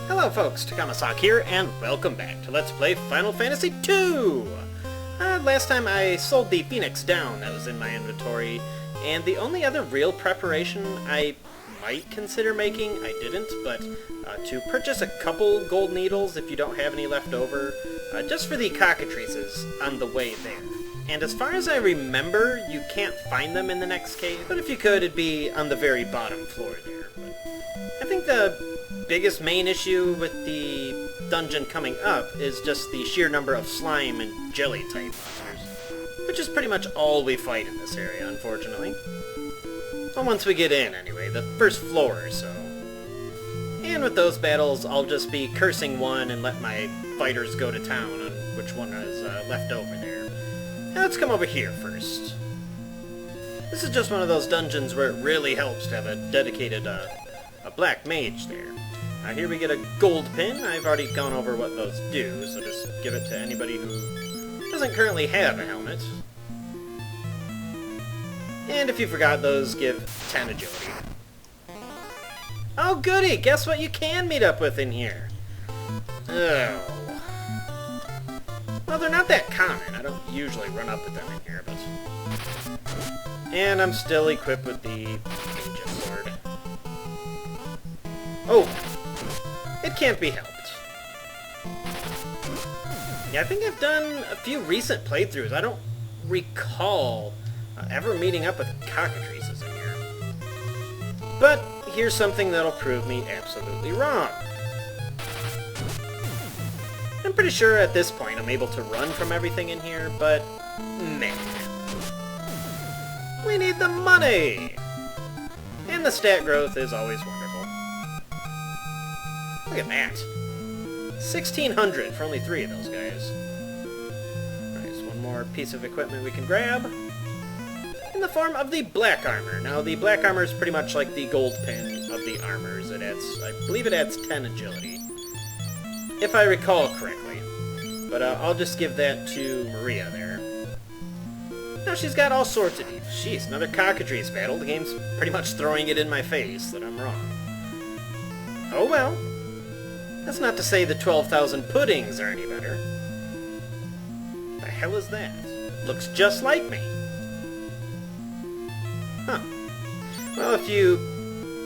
Hello folks, Takamasak here, and welcome back to Let's Play Final Fantasy II! Last time I sold the Phoenix down that was in my inventory, and the only other real preparation I might consider making, I didn't, but to purchase a couple gold needles if you don't have any left over, just for the cockatrices on the way there. And as far as I remember, you can't find them in the next cave, but if you could, it'd be on the very bottom floor there. But I think the biggest main issue with the dungeon coming up is just the sheer number of slime and jelly type monsters, which is pretty much all we fight in this area, unfortunately. Well, once we get in, anyway, the first floor or so. And with those battles, I'll just be cursing one and let my fighters go to town on which one is left over there. Now let's come over here first. This is just one of those dungeons where it really helps to have a dedicated a black mage there. Here we get a gold pin. I've already gone over what those do, so just give it to anybody who doesn't currently have a helmet. And if you forgot, those give 10 agility. Oh goody! Guess what you can meet up with in here? Oh. Well, they're not that common. I don't usually run up with them in here, but... And I'm still equipped with the Ancient Sword. Oh! It can't be helped. Yeah, I think I've done a few recent playthroughs. I don't recall ever meeting up with cockatrices in here. But here's something that'll prove me absolutely wrong. I'm pretty sure at this point I'm able to run from everything in here, but man. We need the money! And the stat growth is always wonderful. Look at that. 1,600 for only 3 of those guys. Alright, so one more piece of equipment we can grab. In the form of the black armor. Now, the black armor is pretty much like the gold pin of the armors. It adds, I believe it adds 10 agility. If I recall correctly. But I'll just give that to Maria there. Now she's got all sorts of... Jeez, another cockatrice battle. The game's pretty much throwing it in my face that I'm wrong. Oh well. That's not to say the 12,000 puddings are any better. The hell is that? Looks just like me. Huh. Well, if you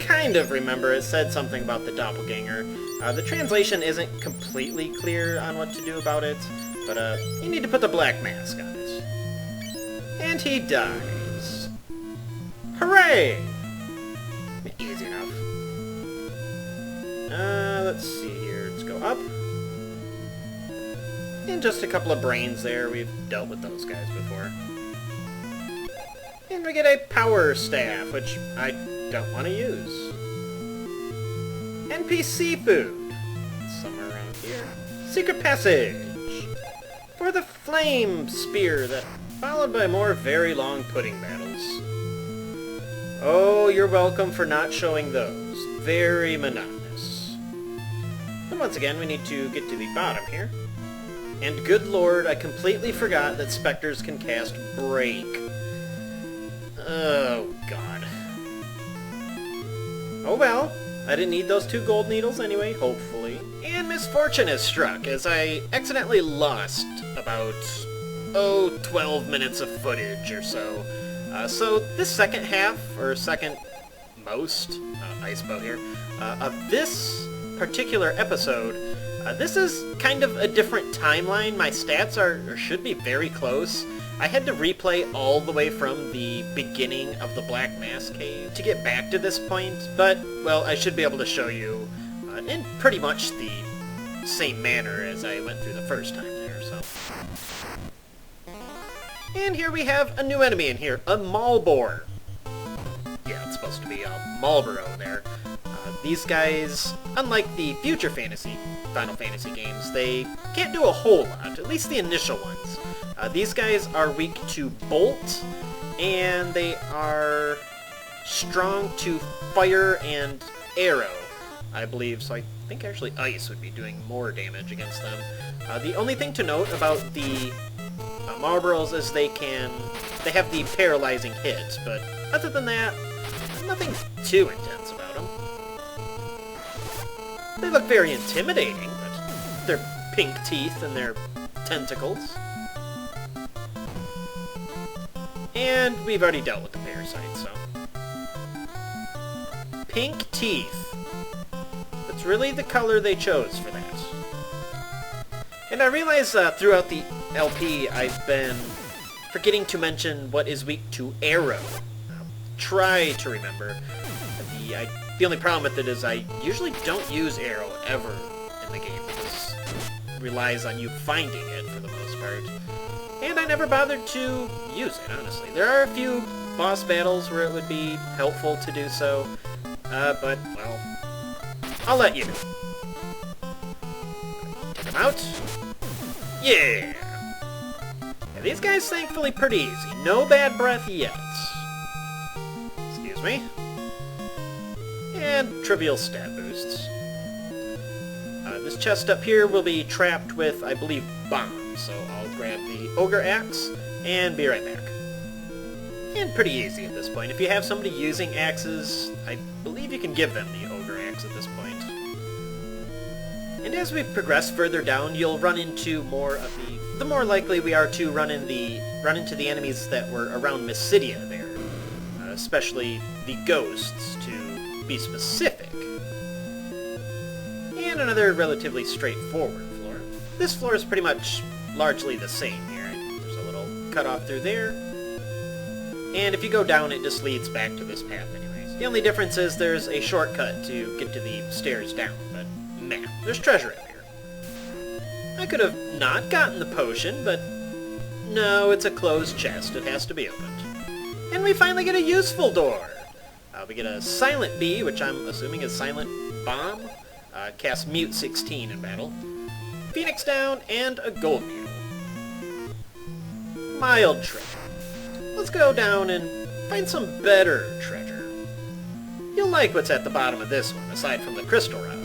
kind of remember, it said something about the doppelganger. The translation isn't completely clear on what to do about it, but you need to put the black mask on it. And he dies. Hooray! Easy enough. Let's see here. Let's go up. And just a couple of brains there. We've dealt with those guys before. And we get a power staff, which I don't want to use. NPC food. Somewhere around here. Secret passage. For the flame spear that followed by more very long pudding battles. Oh, you're welcome for not showing those. Very monotonous. And once again, we need to get to the bottom here. And good lord, I completely forgot that specters can cast Break. Oh, God. Oh well, I didn't need those 2 gold needles anyway, hopefully. And misfortune has struck, as I accidentally lost about, 12 minutes of footage or so. So this second half, or second most, ice boat here, of this particular episode, this is kind of a different timeline. My stats are should be very close. I had to replay all the way from the beginning of the Black Mask Cave to get back to this point, but, well, I should be able to show you in pretty much the same manner as I went through the first time there, so. And here we have a new enemy in here, a Boar. Yeah, it's supposed to be a Marlboro there. These guys, unlike the future Final Fantasy games, they can't do a whole lot, at least the initial ones. These guys are weak to bolt, and they are strong to fire and arrow, I believe. So I think actually ice would be doing more damage against them. The only thing to note about the Marlboros is they have the paralyzing hit, but other than that, nothing too intense about them. They look very intimidating, but their pink teeth and their tentacles. And we've already dealt with the parasite, so... Pink teeth. That's really the color they chose for that. And I realize throughout the LP I've been forgetting to mention what is weak to arrow. Try to remember. The only problem with it is I usually don't use arrow ever in the game because it relies on you finding it for the most part. And I never bothered to use it, honestly. There are a few boss battles where it would be helpful to do so, but, well, I'll let you know. Take them out. Yeah! Yeah, these guys thankfully pretty easy. No bad breath yet. Excuse me. And trivial stat boosts. This chest up here will be trapped with, I believe, bombs, so I'll grab the ogre axe and be right back. And pretty easy at this point. If you have somebody using axes, I believe you can give them the ogre axe at this point. And as we progress further down, you'll run into more of the more likely we are to run into the enemies that were around Mysidia there, especially the ghosts, to be specific. And another relatively straightforward floor. This floor is pretty much largely the same here. There's a little cutoff through there. And if you go down, it just leads back to this path anyways. The only difference is there's a shortcut to get to the stairs down, but man, there's treasure in here. I could have not gotten the potion, but no, it's a closed chest. It has to be opened. And we finally get a useful door. We get a Silent Bee, which I'm assuming is Silent Bomb. Cast Mute 16 in battle. Phoenix down, and a gold mule. Mild treasure. Let's go down and find some better treasure. You'll like what's at the bottom of this one, aside from the crystal rod.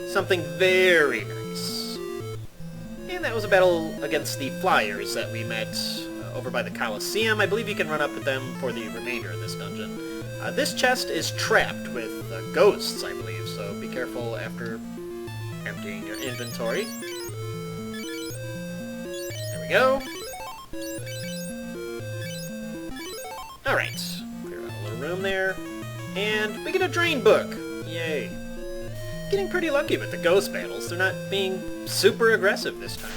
Something very nice. And that was a battle against the flyers that we met over by the Colosseum. I believe you can run up with them for the remainder of this dungeon. This chest is trapped with ghosts, I believe, so be careful after emptying your inventory. There we go. Alright, clear out a little room there. And we get a drain book! Yay. Getting pretty lucky with the ghost battles. They're not being super aggressive this time.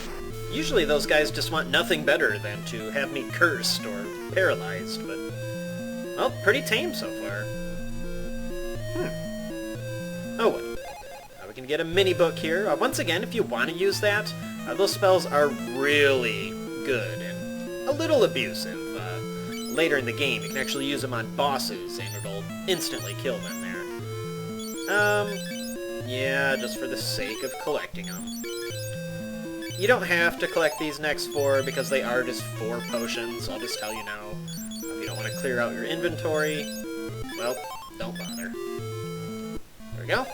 Usually those guys just want nothing better than to have me cursed or paralyzed, but... well, pretty tame so far. Oh well. We can get a mini book here. Once again, if you want to use that, those spells are really good and a little abusive. Later in the game, you can actually use them on bosses and it'll instantly kill them there. Yeah, just for the sake of collecting them. You don't have to collect these next 4 because they are just 4 potions. I'll just tell you now. If you don't want to clear out your inventory, well, don't bother. There we go.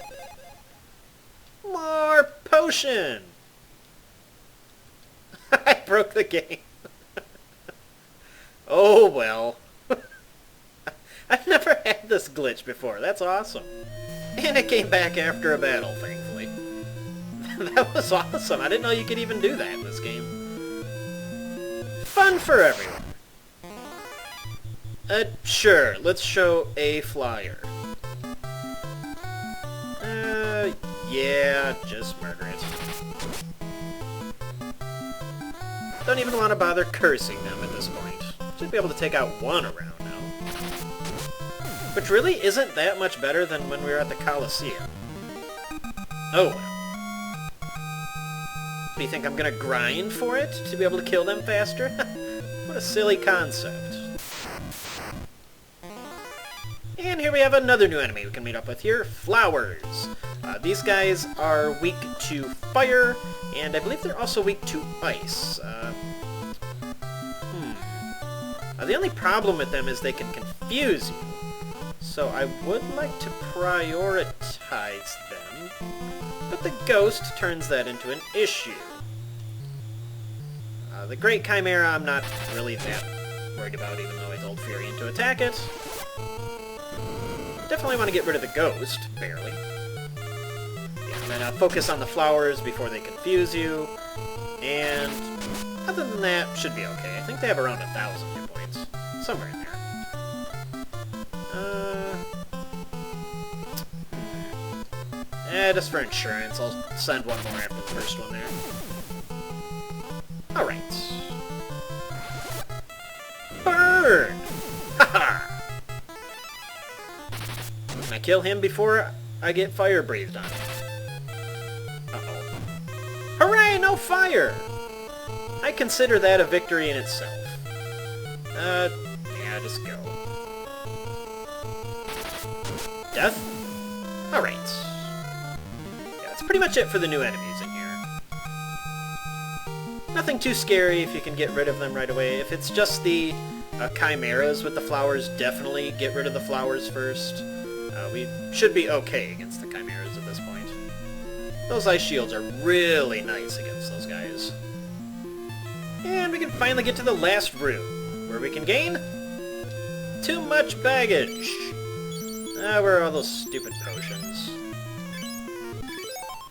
More potion! I broke the game. Oh well. I've never had this glitch before. That's awesome. And it came back after a battle, thankfully. That was awesome. I didn't know you could even do that in this game. Fun for everyone. Sure. Let's show a flyer. Yeah, just murder it. Don't even want to bother cursing them at this point. Should be able to take out 1 around now. Which really isn't that much better than when we were at the Colosseum. Oh well. Do you think I'm gonna grind for it to be able to kill them faster? What a silly concept. And here we have another new enemy we can meet up with here, Flowers. These guys are weak to fire, and I believe they're also weak to ice. The only problem with them is they can confuse you. So I would like to prioritize them, but the ghost turns that into an issue. The Great Chimera I'm not really that worried about, even though I told Furion to attack it. Definitely want to get rid of the ghost, barely. focus on the flowers before they confuse you, and other than that, should be okay. I think they have around 1,000 hit points, somewhere in there. Just for insurance, I'll send one more after the first one there. Alright. Burn! Haha! Can I kill him before I get fire breathed on him? Uh-oh. Hooray, no fire! I consider that a victory in itself. Yeah, just go. Death? Alright. Yeah, that's pretty much it for the new enemies in here. Nothing too scary if you can get rid of them right away. If it's just the chimeras with the flowers, definitely get rid of the flowers first. We should be okay against the chimeras at this point. Those ice shields are really nice against those guys. And we can finally get to the last room, where we can gain too much baggage. Where are all those stupid potions?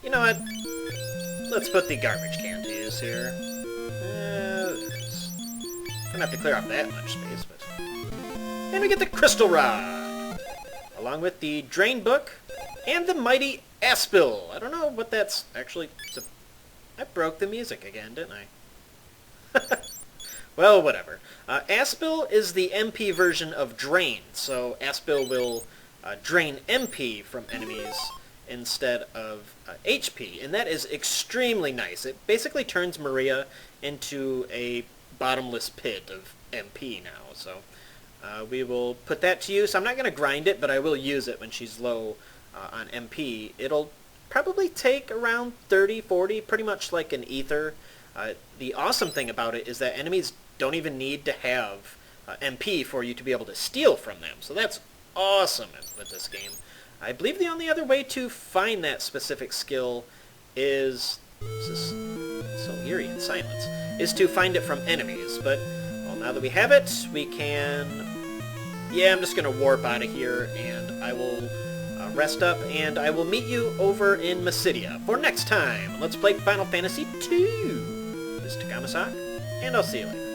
You know what? Let's put the garbage can to use here. Gonna have to clear off that much space, but... And we get the crystal rod! Along with the drain book and the mighty Aspil. I don't know what that's actually... I broke the music again, didn't I? Well, whatever. Aspil is the MP version of Drain, so Aspil will drain MP from enemies instead of HP, and that is extremely nice. It basically turns Maria into a bottomless pit of MP now, so we will put that to use. I'm not going to grind it, but I will use it when she's low on MP. It'll probably take around 30, 40, pretty much like an ether. The awesome thing about it is that enemies don't even need to have MP for you to be able to steal from them. So that's awesome with this game. I believe the only other way to find that specific skill is... This is so eerie in silence. Is to find it from enemies. But, well, now that we have it, we can... Yeah, I'm just going to warp out of here, and I will rest up, and I will meet you over in Mysidia for next time. Let's play Final Fantasy II. This is Takamasak, and I'll see you later.